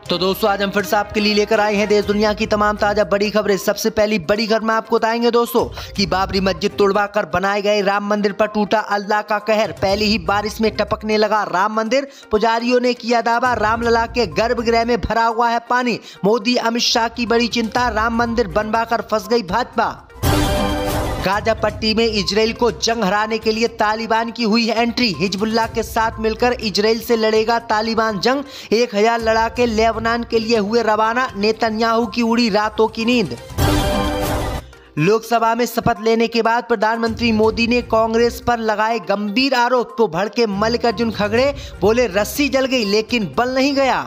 तो दोस्तों आज हम फिर से आपके लिए लेकर आए हैं देश दुनिया की तमाम ताजा बड़ी खबरें। सबसे पहली बड़ी खबर में आपको बताएंगे दोस्तों कि बाबरी मस्जिद तोड़वाकर बनाए गए राम मंदिर पर टूटा अल्लाह का कहर। पहली ही बारिश में टपकने लगा राम मंदिर। पुजारियों ने किया दावा, रामलला के गर्भगृह में भरा हुआ है पानी। मोदी अमित शाह की बड़ी चिंता, राम मंदिर बनवाकर फंस गई भाजपा। गाजा पट्टी में इजराइल को जंग हराने के लिए तालिबान की हुई एंट्री। हिजबुल्लाह के साथ मिलकर इजराइल से लड़ेगा तालिबान जंग। 1000 लड़ाके लेबनान के लिए हुए रवाना। नेतन्याहू की उड़ी रातों की नींद। लोकसभा में शपथ लेने के बाद प्रधानमंत्री मोदी ने कांग्रेस पर लगाए गंभीर आरोप। तो भड़के मल्लिकार्जुन खड़गे, बोले रस्सी जल गई लेकिन बल नहीं गया।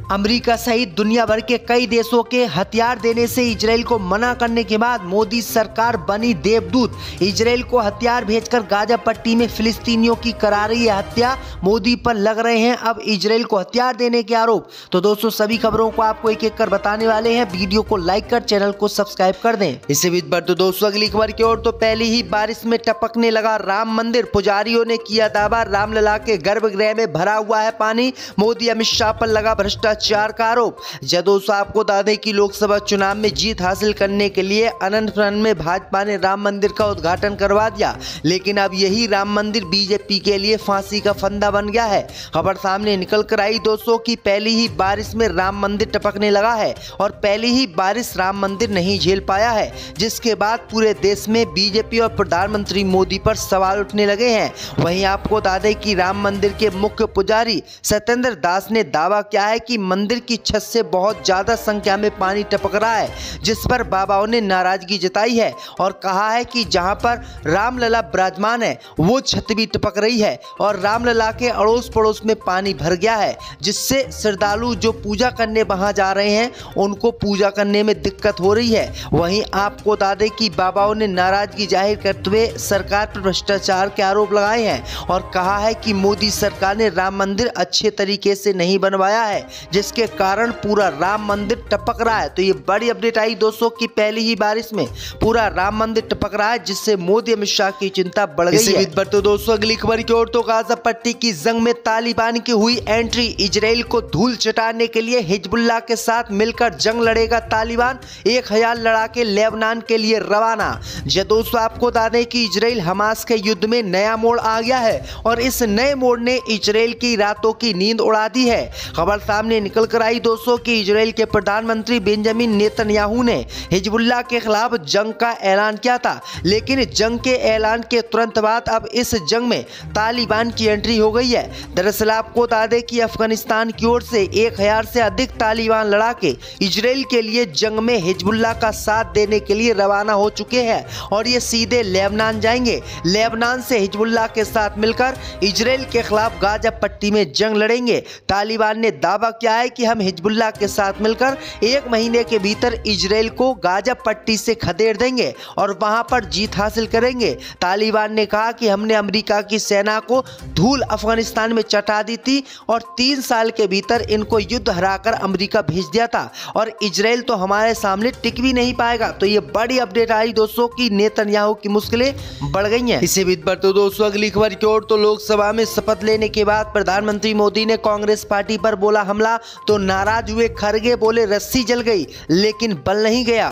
अमेरिका सहित दुनिया भर के कई देशों के हथियार देने से इजराइल को मना करने के बाद मोदी सरकार बनी देवदूत। इजराइल को हथियार भेजकर गाजा पट्टी में फिलिस्तीनियों की करा रही है हत्या। मोदी पर लग रहे हैं अब इजराइल को हथियार देने के आरोप। तो दोस्तों सभी खबरों को आपको एक एक कर बताने वाले हैं। वीडियो को लाइक कर चैनल को सब्सक्राइब कर दें। इससे भी बढ़ तो दोस्तों अगली खबर की ओर। तो पहली ही बारिश में टपकने लगा राम मंदिर। पुजारियों ने किया दावा, रामलला के गर्भगृह में भरा हुआ है पानी। मोदी अमित शाह पर लगा भ्रष्टाचार का आरोप। दोस्तों आपको बता दें कि लोकसभा चुनाव में जीत हासिल करने के लिए अनंतपुर में भाजपा ने राम मंदिर का उद्घाटन करवा दिया, लेकिन अब यही राम मंदिर बीजेपी के लिए फांसी का फंदा बन गया है। खबर सामने निकल कर आई दोस्तों की पहली ही बारिश में राम मंदिर टपकने लगा है और पहली ही बारिश राम मंदिर नहीं झेल पाया है, जिसके बाद पूरे देश में बीजेपी और प्रधानमंत्री मोदी पर सवाल उठने लगे हैं। वहीं आपको बता दें कि राम मंदिर के मुख्य पुजारी सत्येंद्र दास ने दावा किया है कि मंदिर की छत से बहुत ज्यादा संख्या में पानी टपक रहा है, जिस पर बाबाओं ने नाराजगी जताई है और कहा है कि जहां पर रामलला विराजमान है वो छत भी टपक रही है और रामलला के अड़ोस पड़ोस में पानी भर गया है, जिससे श्रद्धालु जो पूजा करने वहां जा रहे हैं उनको पूजा करने में दिक्कत हो रही है। वहीं आपको बता दें कि बाबाओं ने नाराजगी जाहिर करते हुए सरकार पर भ्रष्टाचार के आरोप लगाए हैं और कहा है कि मोदी सरकार ने राम मंदिर अच्छे तरीके से नहीं बनवाया है, जिसके कारण पूरा राम मंदिर टपक रहा है। तो ये बड़ी अपडेट आई दोस्तों की पहली ही बारिश में पूरा राम मंदिर टपक रहा है, जिससे मोदी अमित शाह की चिंता बढ़ गई है। तो दोस्तों अगली खबर की ओर। तो गाजा पट्टी की जंग में तालिबान की हुई एंट्री। इजराइल को धूल चटाने के लिए हिजबुल्लाह के साथ मिलकर जंग लड़ेगा तालिबान। 1000 लड़ाके लेबनान के लिए रवाना। दोस्तों आपको बता दें कि इजराइल हमास के युद्ध में नया मोड़ आ गया है और इस नए मोड़ ने इजराइल की रातों की नींद उड़ा दी है। खबर सामने निकल कर आई दोस्तों कि इजराइल के प्रधानमंत्री बेंजामिन नेतन्याहू ने हिजबुल्लाह के खिलाफ जंग का ऐलान किया था, लेकिन जंग के ऐलान के तुरंत बाद अब इस जंग में तालिबान की एंट्री हो गई है। दरअसल आपको बता दें कि अफगानिस्तान की ओर से 1000 से अधिक तालिबान लड़ाके इजराइल के लिए जंग में हिजबुल्लाह का साथ देने के लिए रवाना हो चुके हैं और ये सीधे लेबनान जाएंगे। लेबनान से हिजबुल्लाह के साथ मिलकर इजराइल के खिलाफ गाजा पट्टी में जंग लड़ेंगे। तालिबान ने दावा किया है कि हम हिजबुल्लाह के साथ मिलकर 1 महीने के भीतर इजराइल को गाजा पट्टी से खदेड़ देंगे और वहां पर जीत हासिल करेंगे। तालिबान ने कहा कि हमने अमेरिका की सेना को धूल अफगानिस्तान में चटा दी थी और 3 साल के भीतर इनको युद्ध हराकर अमेरिका भेज दिया था और इजराइल तो हमारे सामने टिक भी नहीं पाएगा। तो ये बड़ी अपडेट आई दोस्तों की नेतन्याहू की मुश्किलें बढ़ गई हैं। इसी बीच पर तो दोस्तों अगली खबर की ओर। तो लोकसभा में शपथ लेने के बाद प्रधानमंत्री मोदी ने कांग्रेस पार्टी पर बोला हमला। तो नाराज हुए खड़गे, बोले रस्सी जल गई लेकिन बल नहीं गया।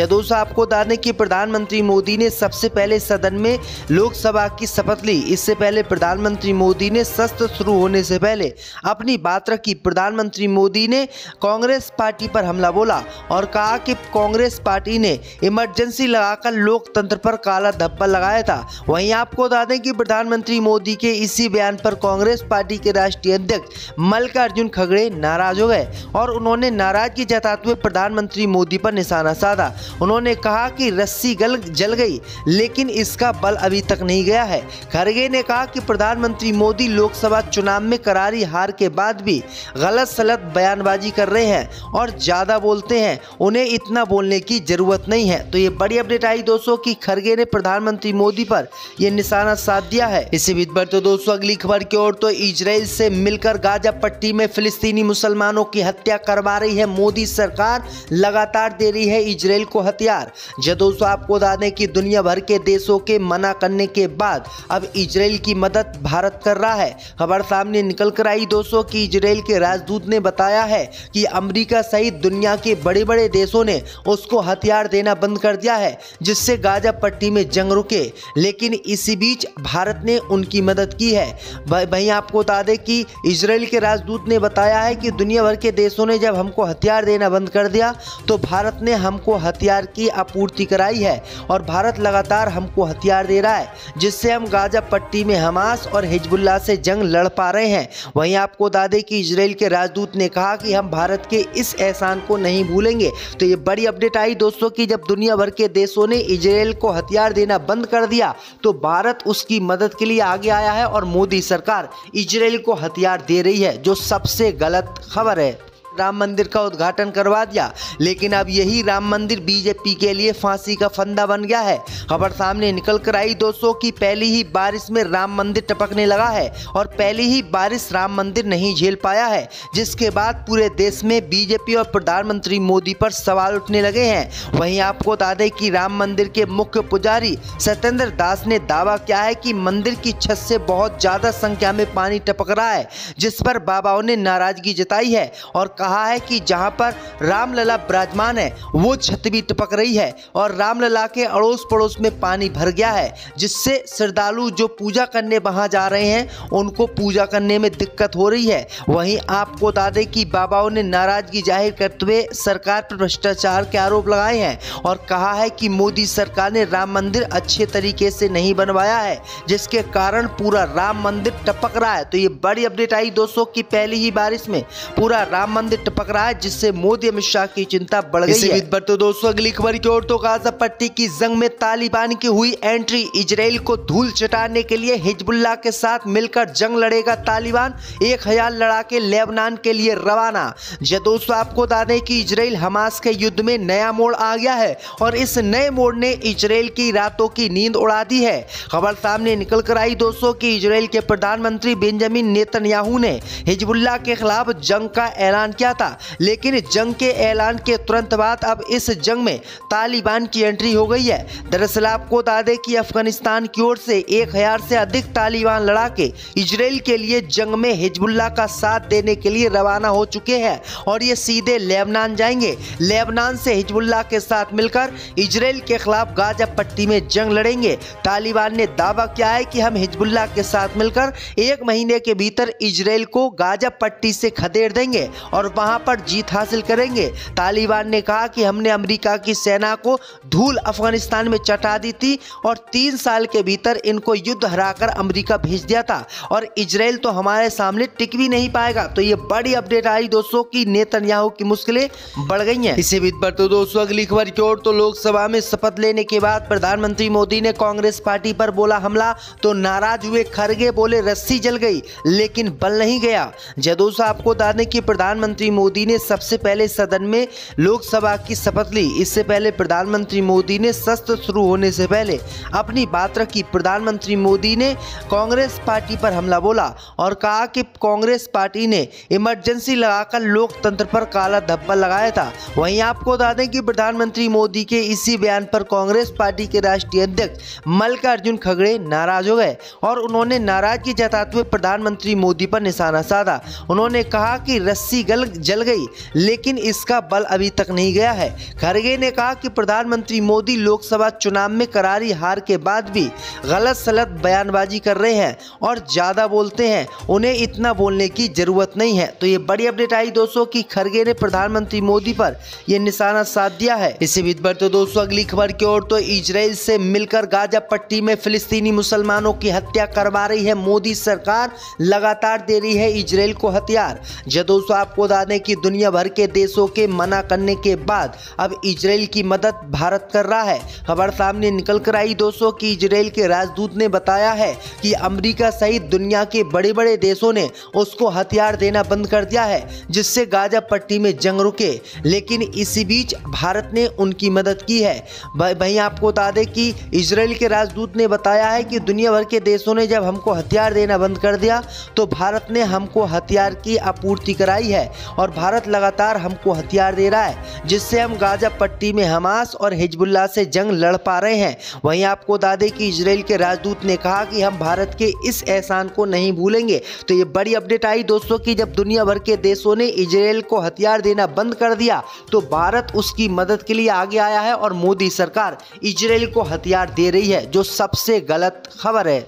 दोस्तों आपको बता दें कि प्रधानमंत्री मोदी ने सबसे पहले सदन में लोकसभा की शपथ ली। इससे पहले प्रधानमंत्री मोदी ने सत्र शुरू होने से पहले अपनी बात रखी। प्रधानमंत्री मोदी ने कांग्रेस पार्टी पर हमला बोला और कहा कि कांग्रेस पार्टी ने इमरजेंसी लगाकर लोकतंत्र पर काला धब्बा लगाया था। वहीं आपको बता दें कि प्रधानमंत्री मोदी के इसी बयान पर कांग्रेस पार्टी के राष्ट्रीय अध्यक्ष मल्लिकार्जुन खड़गे नाराज हो गए और उन्होंने नाराजगी जताते हुए प्रधानमंत्री मोदी पर निशाना साधा। उन्होंने कहा कि रस्सी जल गई लेकिन इसका बल अभी तक नहीं गया है। खड़गे ने कहा कि प्रधानमंत्री मोदी लोकसभा चुनाव में करारी हार के बाद भी गलत सलत बयानबाजी कर रहे हैं और ज्यादा बोलते हैं, उन्हें इतना बोलने की जरूरत नहीं है। तो ये बड़ी अपडेट आई दोस्तों कि खड़गे ने प्रधानमंत्री मोदी पर यह निशाना साध दिया है। इसी बीच पर तो दोस्तों अगली खबर की ओर। तो इजराइल से मिलकर गाजा पट्टी में फिलिस्तीनी मुसलमान मुसलमानों की हत्या करवा रही है मोदी सरकार, लगातार दे रही है इजराइल को हथियार। दोस्तों आपको बता दें कि दुनिया भर के देशों के मना करने के बाद अब इजराइल की मदद भारत कर रहा है। खबर सामने निकल कर आई दोस्तों कि इजराइल के राजदूत ने बताया है कि अमेरिका सहित दुनिया के बड़े बड़े देशों ने उसको हथियार देना बंद कर दिया है, जिससे गाजा पट्टी में जंग रुके। लेकिन इसी बीच भारत ने उनकी मदद की है। वहीं आपको बता दें कि इजराइल के राजदूत ने बताया है कि दुनिया भर के देशों ने जब हमको हथियार देना बंद कर दिया तो भारत ने हमको हथियार की आपूर्ति कराई है और भारत लगातार हमको हथियार दे रहा है, जिससे हम गाजा पट्टी में हमास और हिजबुल्लाह से जंग लड़ पा रहे हैं। वहीं आपको बता दें कि इजराइल के राजदूत ने कहा कि हम भारत के इस एहसान को नहीं भूलेंगे। तो ये बड़ी अपडेट आई दोस्तों कि जब दुनिया भर के देशों ने इजराइल को हथियार देना बंद कर दिया तो भारत उसकी मदद के लिए आगे आया है और मोदी सरकार इजराइल को हथियार दे रही है, जो सबसे गलत खबर है। राम मंदिर का उद्घाटन करवा दिया, लेकिन अब यही राम मंदिर बीजेपी के लिए फांसी का फंदा बन गया है। खबर सामने निकल कर आई दोस्तों कि पहली ही बारिश में राम मंदिर टपकने लगा है और पहली ही बारिश राम मंदिर नहीं झेल पाया है, जिसके बाद पूरे देश में बीजेपी और प्रधानमंत्री मोदी पर सवाल उठने लगे हैं। वहीं आपको बता दें कि राम मंदिर के मुख्य पुजारी सत्येंद्र दास ने दावा किया है कि मंदिर की छत से बहुत ज्यादा संख्या में पानी टपक रहा है, जिस पर बाबाओं ने नाराजगी जताई है और कहा है कि जहां पर रामलला विराजमान है वो छत भी टपक रही है और रामलला के अड़ोस पड़ोस में पानी भर गया है, जिससे श्रद्धालु जो पूजा करने वहां जा रहे हैं उनको पूजा करने में दिक्कत हो रही है। वहीं आपको बता दें कि बाबाओं ने नाराजगी जाहिर करते हुए सरकार पर भ्रष्टाचार के आरोप लगाए हैं और कहा है कि मोदी सरकार ने राम मंदिर अच्छे तरीके से नहीं बनवाया है, जिसके कारण पूरा राम मंदिर टपक रहा है। तो ये बड़ी अपडेट आई दोस्तों कि पहली ही बारिश में पूरा राम मंदिर टपक रहा है, जिससे मोदी अमित शाह की चिंता बढ़ गई है। पर तो दोस्तों अगली खबर की ओर तो गाजा पट्टी की जंग में तालिबान की हुई एंट्री, इजराइल को धूल चटाने के लिए हिजबुल्लाह के साथ मिलकर जंग लड़ेगा तालिबान, 1000 लड़ाके लेबनान के लिए रवाना। दोस्तों आपको बता दें कि इजराइल हमास के युद्ध में नया मोड़ आ गया है और इस नए मोड़ ने इजराइल की रातों की नींद उड़ा दी है। खबर सामने निकल कर आई दोस्तों कि इजराइल के प्रधानमंत्री बेंजामिन नेतन्याहू ने हिजबुल्लाह के खिलाफ जंग का ऐलान किया था, लेकिन जंग के ऐलान के तुरंत बाद अब इस जंग में तालिबान की एंट्री हो गई है। दरअसल आपको बता दें कि अफगानिस्तान की ओर से 1000 से अधिक तालिबान लड़ाके इजराइल के लिए जंग में हिजबुल्लाह का साथ देने के लिए रवाना हो चुके हैं और ये सीधे लेबनान जाएंगे। लेबनान से हिजबुल्लाह के साथ मिलकर इजराइल के खिलाफ गाजा पट्टी में जंग लड़ेंगे। तालिबान ने दावा किया है कि हम हिजबुल्लाह के साथ मिलकर 1 महीने के भीतर इजराइल को गाजा पट्टी से खदेड़ देंगे और वहां पर जीत हासिल करेंगे। तालिबान ने कहा कि हमने अमेरिका की सेना को धूल अफगानिस्तान में चटा दी थी और 3 साल के भीतर इनको युद्ध हराकर अमेरिका भेज दिया था और इजराइल तो हमारे सामने टिक भी नहीं पाएगा। तो ये बड़ी अपडेट आई दोस्तों कि नेतन्याहू की मुश्किलें बढ़ गई हैं। इसी बीच पर तो दोस्तों अगली खबर की ओर तो लोकसभा में शपथ लेने के बाद प्रधानमंत्री मोदी ने कांग्रेस पार्टी पर बोला हमला, तो नाराज हुए खरगे बोले रस्सी जल गई लेकिन बल नहीं गया। दोस्तों आपको बता दें कि प्रधानमंत्री मोदी ने सबसे पहले सदन में लोकसभा की शपथ ली। इससे पहले प्रधानमंत्री मोदी ने सत्र शुरू होने से पहले अपनी बात रखी। प्रधानमंत्री मोदी ने कांग्रेस पार्टी पर हमला बोला और कहा कि कांग्रेस पार्टी ने इमरजेंसी लगाकर लोकतंत्र पर काला धब्बा लगाया था। वहीं आपको बता दें कि प्रधानमंत्री मोदी के इसी बयान पर कांग्रेस पार्टी के राष्ट्रीय अध्यक्ष मल्लिकार्जुन खड़गे नाराज हो गए और उन्होंने नाराजगी जताते हुए प्रधानमंत्री मोदी पर निशाना साधा। उन्होंने कहा कि रस्सी जल गई लेकिन इसका बल अभी तक नहीं गया है। खड़गे ने कहा कि प्रधानमंत्री मोदी लोकसभा चुनाव में करारी हार के बाद भी गलत सलत बयानबाजी कर रहे हैं और ज्यादा बोलते हैं, उन्हें इतना बोलने की जरूरत नहीं है। तो ये बड़ी अपडेट आई दोस्तों कि खड़गे ने प्रधानमंत्री मोदी पर यह निशाना साध दिया है। इसी बीच पर तो दोस्तों अगली खबर की ओर तो इजराइल से मिलकर गाजा पट्टी में फिलिस्तीनी मुसलमानों की हत्या करवा रही है मोदी सरकार, लगातार दे रही है इजराइल को हथियार। दोस्तों आपको बता दें कि दुनिया भर के देशों के मना करने के बाद अब इजराइल की मदद भारत कर रहा है। खबर सामने निकल कर आई दोस्तों कि इजराइल के राजदूत ने बताया है कि अमेरिका सहित दुनिया के बड़े बड़े देशों ने उसको हथियार देना बंद कर दिया है, जिससे गाजा पट्टी में जंग रुके। लेकिन इसी बीच भारत ने उनकी मदद की है। वहीं आपको बता दें कि इजराइल के राजदूत ने बताया है कि दुनिया भर के देशों ने जब हमको हथियार देना बंद कर दिया तो भारत ने हमको हथियार की आपूर्ति कराई है और भारत लगातार हमको हथियार दे रहा है जिससे हम गाजा पट्टी में हमास और हिजबुल्लाह से जंग लड़ पा रहे हैं। वहीं आपको बता दें कि इजराइल के राजदूत ने कहा कि हम भारत के इस एहसान को नहीं भूलेंगे। तो ये बड़ी अपडेट आई दोस्तों कि जब दुनिया भर के देशों ने इजराइल को हथियार देना बंद कर दिया तो भारत उसकी मदद के लिए आगे आया है और मोदी सरकार इजराइल को हथियार दे रही है, जो सबसे गलत खबर है।